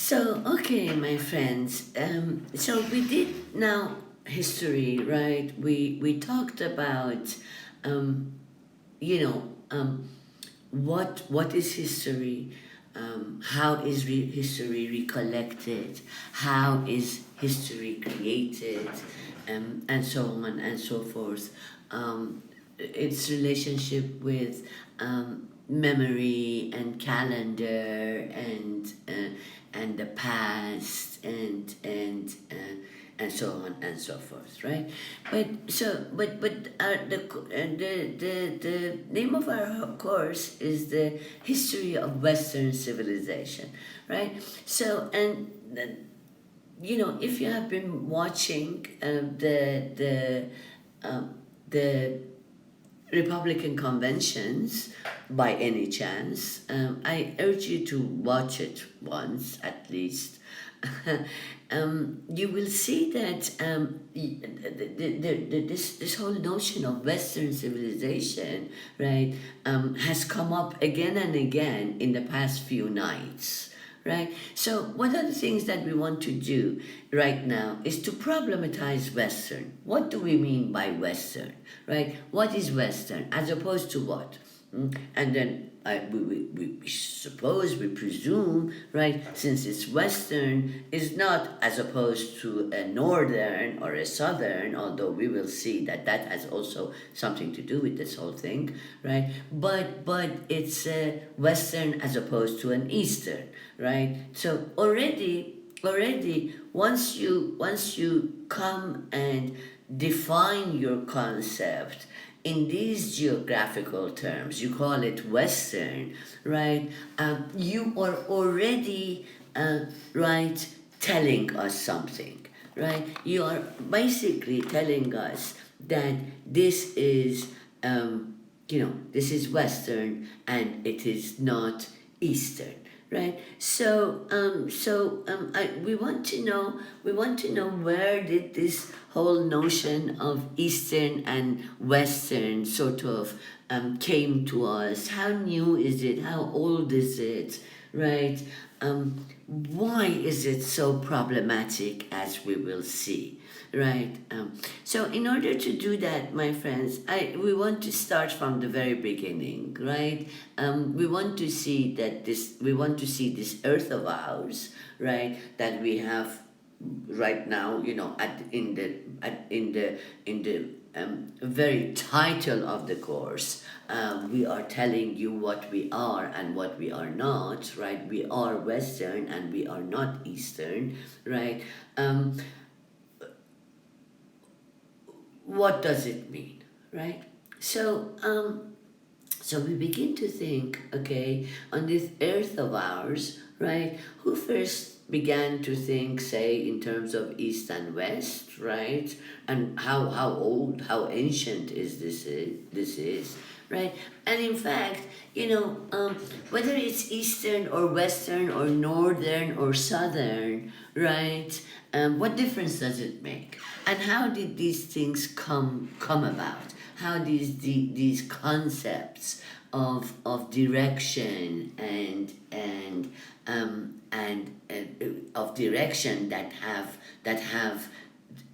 Okay, my friends. So we did now history, right? We talked about, um, you know, what is history? How is history recollected? How is history created? And so on and so forth. Its relationship with memory and calendar and the past and so on and so forth, right? The name of our course is the history of Western civilization, right? So and if you have been watching the Republican conventions by any chance, I urge you to watch it once at least. You will see that this whole notion of Western civilization, right, has come up again and again in the past few nights. Right? So, one of the things that we want to do right now is to problematize Western. What do we mean by Western? Right? What is Western as opposed to what? And then we suppose, we presume, right, since it's Western, is not as opposed to a Northern or a Southern, although we will see that that has also something to do with this whole thing, right? But it's Western as opposed to an Eastern, right? So already once you come and define your concept in these geographical terms, you call it Western, right? You are already, right, telling us something, right? You are basically telling us that this is, this is Western and it is not Eastern, right? We want to know where did this whole notion of Eastern and Western sort of came to us. How new is it? How old is it? Right? Why is it so problematic, as we will see? Right. So in order to do that, my friends, we want to start from the very beginning, right? We want to see that we want to see this Earth of ours, right? That we have right now, in the very title of the course, we are telling you what we are and what we are not, right? We are Western and we are not Eastern, right? What does it mean, right? So we begin to think, okay, on this earth of ours, right? Who first began to think, say, in terms of East and West, right? And how old, how ancient is this is, right? And in fact, whether it's Eastern or Western or Northern or Southern, right? What difference does it make? And how did these things come about? How these concepts of direction and of direction that have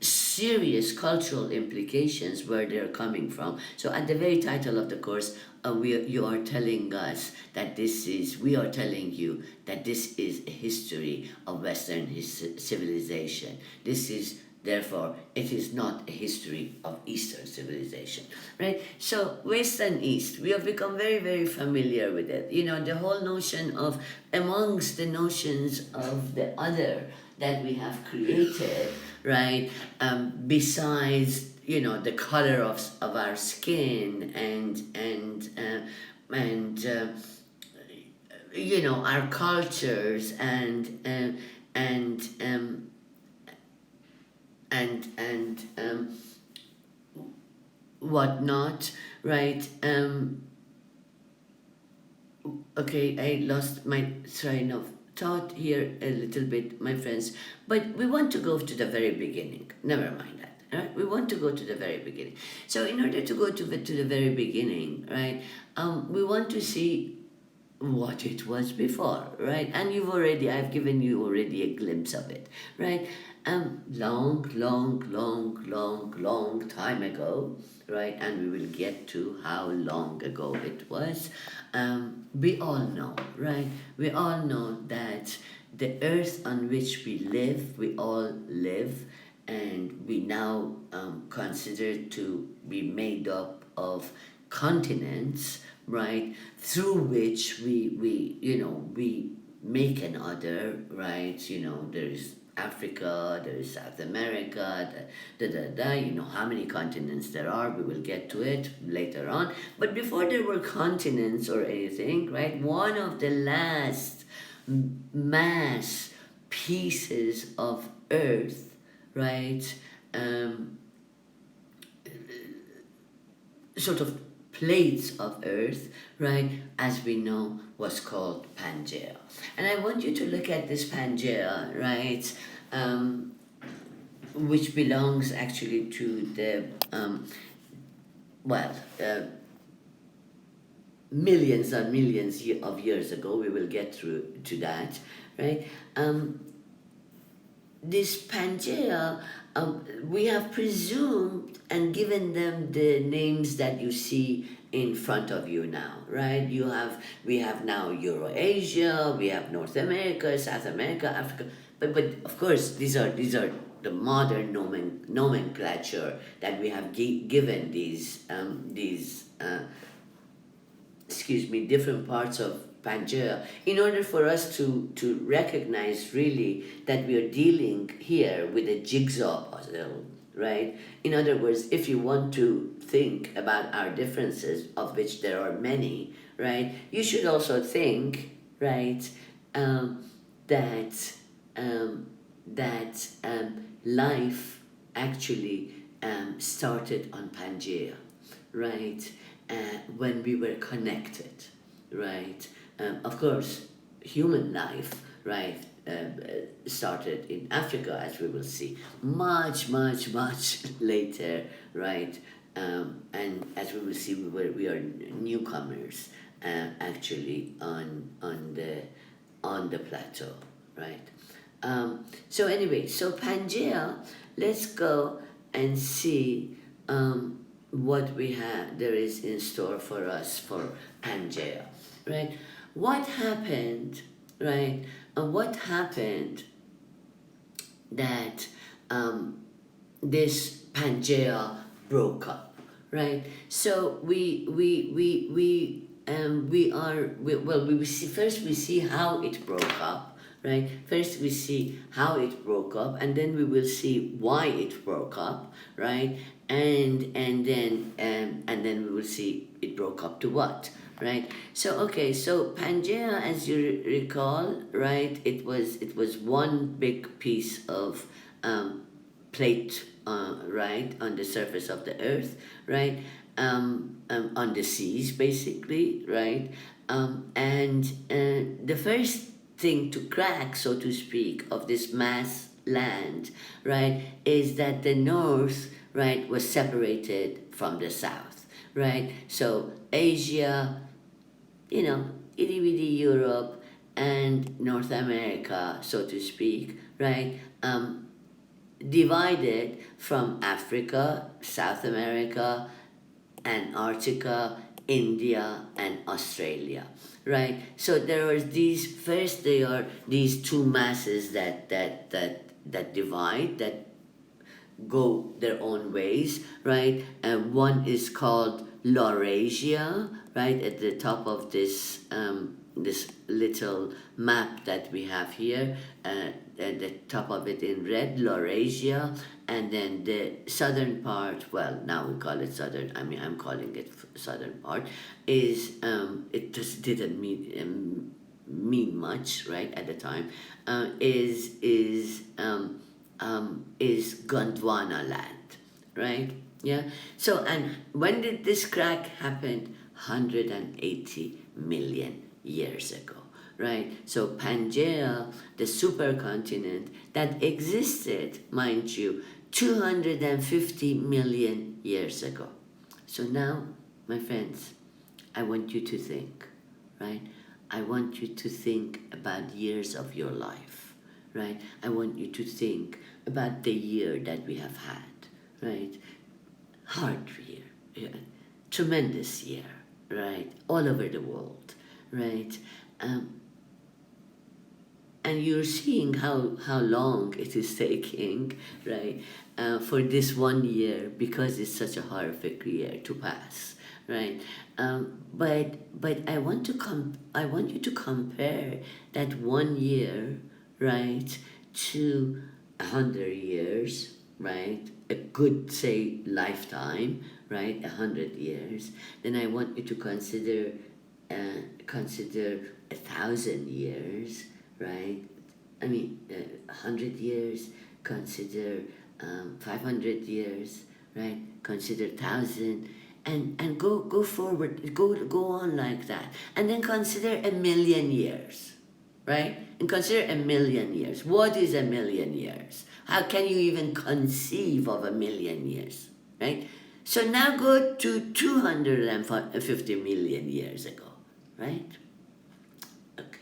serious cultural implications where they're coming from. So at the very title of the course, you are telling us that we are telling you that this is a history of Western civilization. This is, therefore, it is not a history of Eastern civilization, right? So West and East, we have become very, very familiar with it. The whole notion of, amongst the notions of the other that we have created, right? Besides, the color of our skin and our cultures and whatnot, right? Okay, I lost my train of thought here a little bit, my friends. But we want to go to the very beginning. Never mind that. Right? We want to go to the very beginning. So in order to go to the very beginning, right? We want to see what it was before, right? And I've given you already a glimpse of it, right? Long time ago, right? And we will get to how long ago it was. We all know, right? We all know that the earth on which we all live, and we now consider to be made up of continents, right, through which we make another, right? There's Africa, there's South America, how many continents there are, we will get to it later on. But before there were continents or anything, right, one of the last mass pieces of earth, right, sort of plates of earth, right, as we know, was called Pangea. And I want you to look at this Pangea, right, which belongs actually to the, well, millions and millions of years ago. We will get through to that, right? This Pangea, we have presumed and given them the names that you see in front of you now, right? We have now Eurasia, we have North America, South America, Africa, but of course these are the modern nomenclature that we have given these different parts of Pangea, in order for us to recognize really that we are dealing here with a jigsaw puzzle, right? In other words, if you want to think about our differences, of which there are many, right, you should also think, right, that life actually started on Pangea, right, when we were connected, right? Of course, human life, right, started in Africa, as we will see, much later, right? And as we will see, we are newcomers, actually on the plateau, right? So anyway, so Pangea, let's go and see what there is in store for us for Pangea, right? What happened, right? What happened that this Pangea broke up, right? So we see first, we see how it broke up, right? First we see how it broke up, and then we will see why it broke up, right? And then we will see it broke up to what, right? So okay, so Pangea, as you recall, right, it was one big piece of plate, right, on the surface of the earth, right, on the seas basically, right, and the first thing to crack, so to speak, of this mass land, right, is that the north, right, was separated from the south, right? So Asia, itty bitty Europe and North America, so to speak, right, divided from Africa, South America, Antarctica, India, and Australia, right? So there are these two masses that divide, that go their own ways, right? And one is called Laurasia, right, at the top of this little map that we have here, at the top of it in red, Laurasia, and then the southern part, well, now we call it southern, I'm calling it southern part, is, it just didn't mean much, right, at the time, is Gondwana land, right? Yeah. So, and when did this crack happen? 180 million years ago, right? So Pangea, the supercontinent that existed, mind you, 250 million years ago. So now, my friends, I want you to think, right? I want you to think about years of your life, right? I want you to think about the year that we have had, right? Hard year, yeah. Tremendous year, right? All over the world, right? Um, and you're seeing how long it is taking, right, for this one year because it's such a horrific year to pass, right? But I want you to compare that one year, right, to 100 years, right? A good, say, lifetime, right? 100 years. Then I want you to consider 1,000 years, right? I mean, 100 years, consider 500 years, right? Consider 1,000, and go forward, go on like that, and then consider 1,000,000 years, right? And consider 1,000,000 years. What is 1,000,000 years? How can you even conceive of 1,000,000 years, right? So now go to 250 million years ago, right? Okay.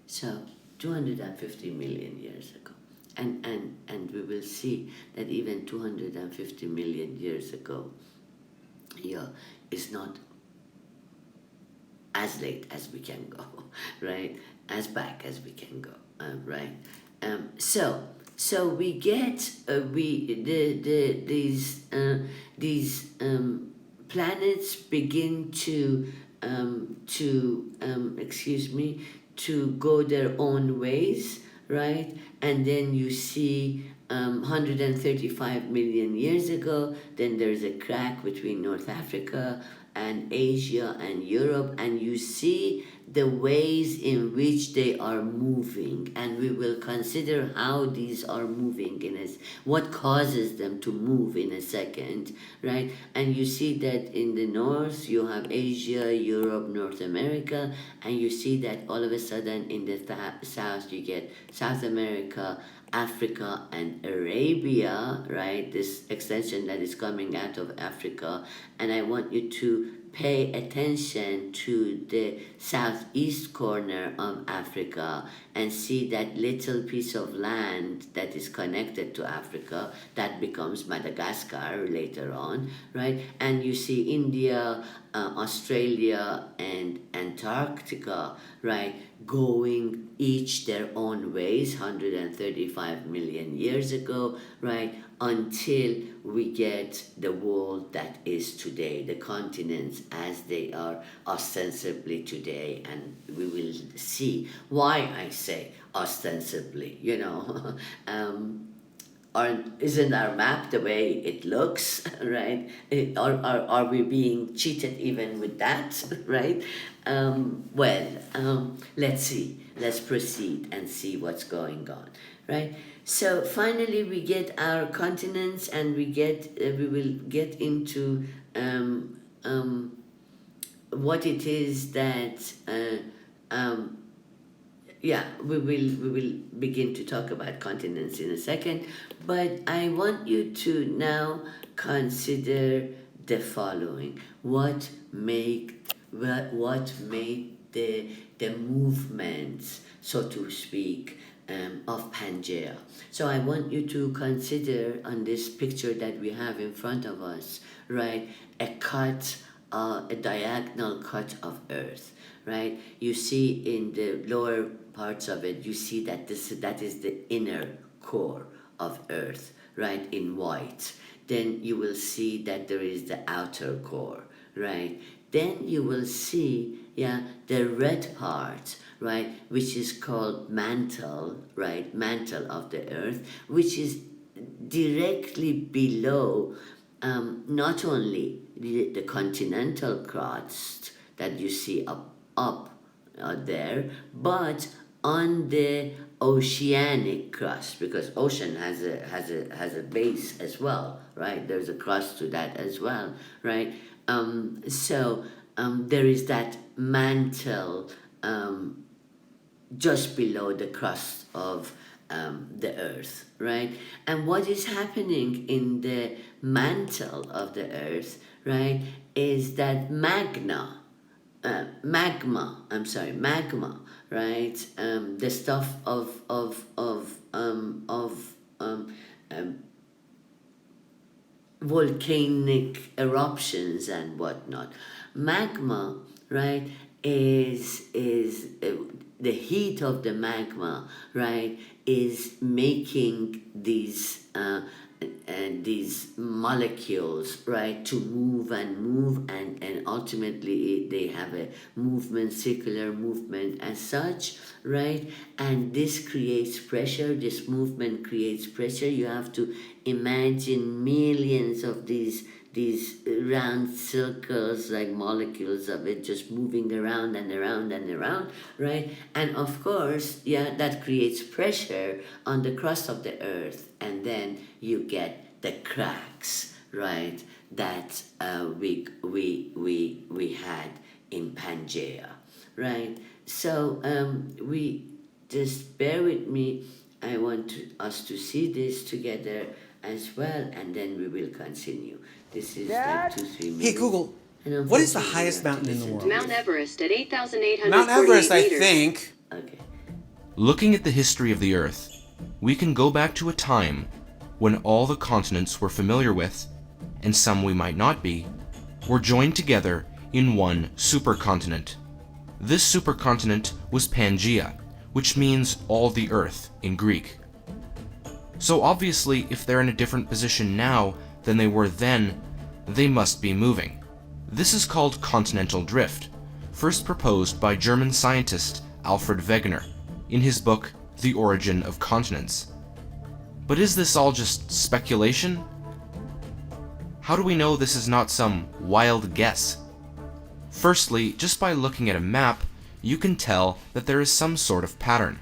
So 250 million years ago. And we will see that even 250 million years ago, yeah, is not as late as we can go, right? As back as we can go, right? So we get these planets begin to go their own ways, right? And then you see 135 million years ago, then there's a crack between North Africa and Asia and Europe, and you see the ways in which they are moving, and we will consider how these are moving what causes them to move in a second, right? And you see that in the north you have Asia, Europe, North America, and you see that all of a sudden in the south you get South America, Africa, and Arabia, right? This extension that is coming out of Africa. And I want you to pay attention to the southeast corner of Africa and see that little piece of land that is connected to Africa that becomes Madagascar later on, right? And you see India, Australia, and Antarctica, right, going each their own ways 135 million years ago, right, until we get the world that is today, the continents as they are ostensibly today. And we will see why I say ostensibly, isn't our map the way it looks, right? Are we being cheated even with that, right? Let's see. Let's proceed and see what's going on, right? So finally, we get our continents, and we will get into what it is that we will begin to talk about continents in a second, but I want you to now consider the following: what made the movements, so to speak, of Pangea. So I want you to consider on this picture that we have in front of us, right, a diagonal cut of Earth, right? You see in the lower parts of it, you see that that is the inner core of Earth, right, in white. Then you will see that there is the outer core, right? Then you will see, the red part, right, which is called mantle, right, mantle of the Earth, which is directly below not only the continental crust that you see up there, but on the oceanic crust, because ocean has a base as well, right? There's a crust to that as well, right? So there is that mantle just below the crust of the Earth, right? And what is happening in the mantle of the Earth, right, is that magma magma. I'm sorry, magma, right? The stuff of volcanic eruptions and whatnot. Magma, right, is the heat of the magma, right, is making these molecules, right, to move and move, and ultimately they have a movement, circular movement as such, right? And this creates pressure, this movement creates pressure. You have to imagine millions of these round circles, like molecules of it, just moving around and around and around, right? And of course, yeah, that creates pressure on the crust of the earth, and then you get the cracks, right? That we had in Pangea, right? So we just bear with me. I want us to see this together as well, and then we will continue. This is like 2-3 minutes. Hey Google, And what is the unfortunately, we highest have to mountain in the listen world? to Mount this. Everest at 8,848 Mount Everest, I meters. think. Okay. Looking at the history of the Earth, we can go back to a time when all the continents we're familiar with, and some we might not be, were joined together in one supercontinent. This supercontinent was Pangea, which means all the Earth in Greek. So obviously, if they're in a different position now than they were then, they must be moving. This is called Continental Drift, first proposed by German scientist Alfred Wegener in his book The Origin of Continents. But is this all just speculation? How do we know this is not some wild guess? Firstly, just by looking at a map, you can tell that there is some sort of pattern.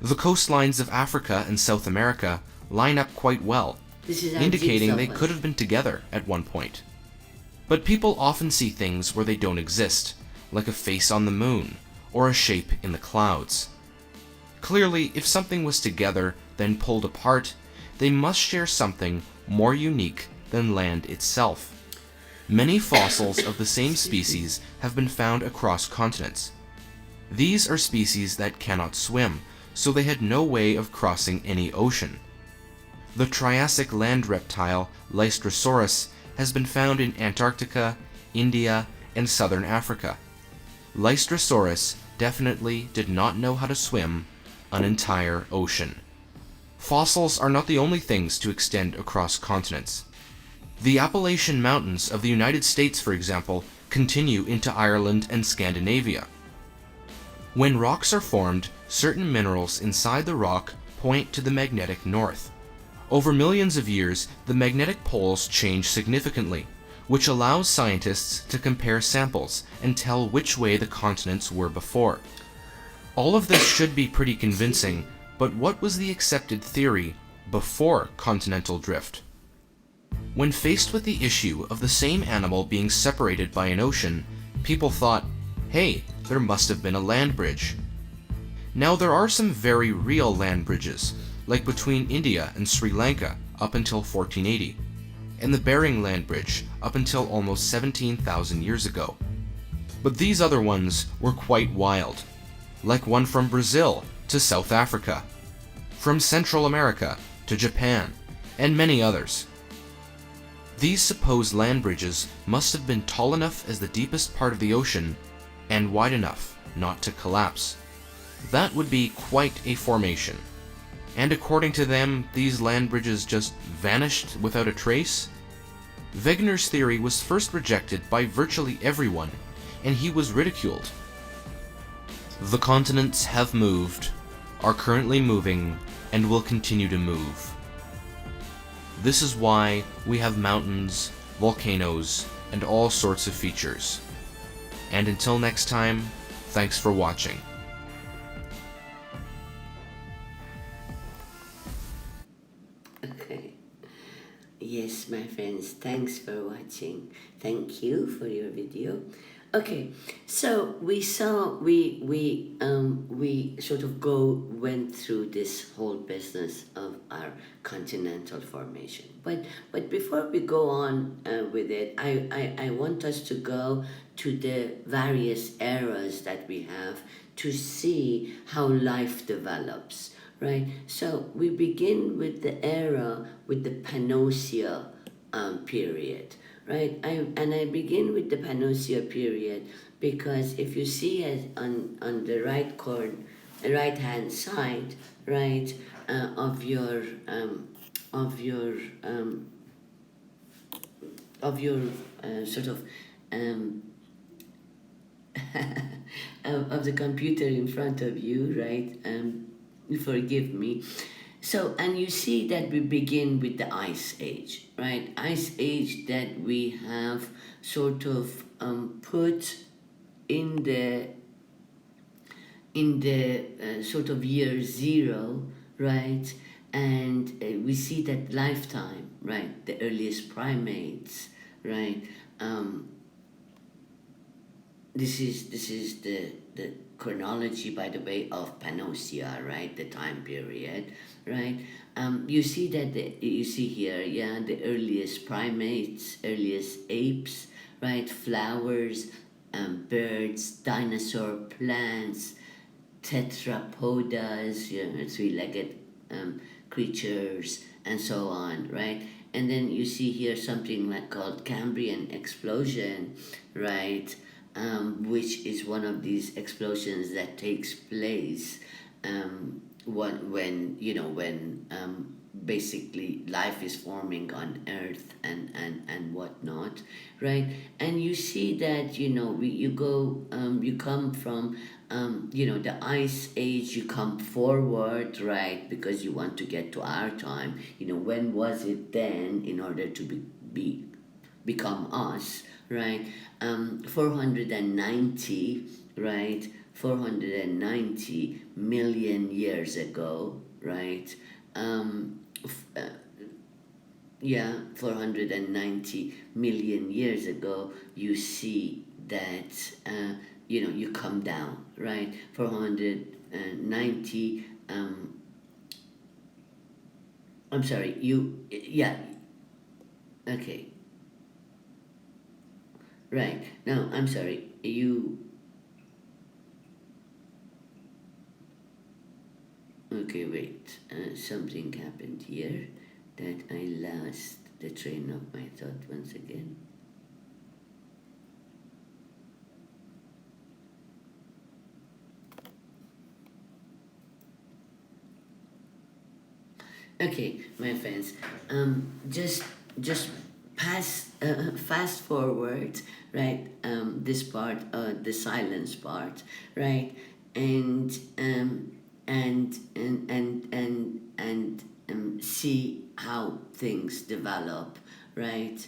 The coastlines of Africa and South America line up quite well, This is our indicating jigsaw they puzzle. could have been together at one point. But people often see things where they don't exist, like a face on the moon or a shape in the clouds. Clearly, if something was together, then pulled apart, they must share something more unique than land itself. Many fossils of the same species have been found across continents. These are species that cannot swim, so they had no way of crossing any ocean. The Triassic land reptile Lystrosaurus has been found in Antarctica, India, and southern Africa. Lystrosaurus definitely did not know how to swim an entire ocean. Fossils are not the only things to extend across continents. The Appalachian Mountains of the United States, for example, continue into Ireland and Scandinavia. When rocks are formed, certain minerals inside the rock point to the magnetic north. Over millions of years, the magnetic poles change significantly, which allows scientists to compare samples and tell which way the continents were before. All of this should be pretty convincing, but what was the accepted theory before continental drift? When faced with the issue of the same animal being separated by an ocean, people thought, hey, there must have been a land bridge. Now there are some very real land bridges, like between India and Sri Lanka up until 1480, and the Bering Land Bridge up until almost 17,000 years ago. But these other ones were quite wild, like one from Brazil to South Africa, from Central America to Japan, and many others. These supposed land bridges must have been tall enough as the deepest part of the ocean and wide enough not to collapse. That would be quite a formation. And according to them, these land bridges just vanished without a trace? Wegener's theory was first rejected by virtually everyone, and he was ridiculed. The continents have moved, are currently moving, and will continue to move. This is why we have mountains, volcanoes, and all sorts of features. And until next time, thanks for watching. Okay. Yes, my friends, thanks for watching. Thank you for your video. Okay, so we sort of went through this whole business of our continental formation. But before we go on with it, I want us to go to the various eras that we have to see how life develops, right? So we begin with the era with the Panacea period, right? I begin with the Panacea period because if you see it on the right hand side, right, of your of your sort um, of the computer in front of you, right? Forgive me. So, and you see that we begin with the Ice Age, right? Ice Age that we have sort of put in the sort of year zero, right? And we see that lifetime, right? The earliest primates, right? Um, this is the chronology, by the way, of Panacea, right? The time period, right? You see that you see here, yeah, the earliest primates, earliest apes, right? Flowers, birds, dinosaur plants, tetrapodas, you know, three-legged creatures, and so on, right? And then you see here something like called Cambrian explosion, right? Which is one of these explosions that takes place when you know when basically life is forming on Earth and whatnot, right? And you see that you come from the Ice Age, you come forward, right? Because you want to get to our time. When was it then in order to become us, right? 490, right? 490 million years ago, right? Yeah, 490 million years ago, you see that, you come down, right? 490, I'm sorry, yeah, okay, right. No, I'm sorry, okay, wait, something happened here that I lost the train of my thought once again. Okay, my friends, just fast forward, right? This part, the silence part, right? And see how things develop, right?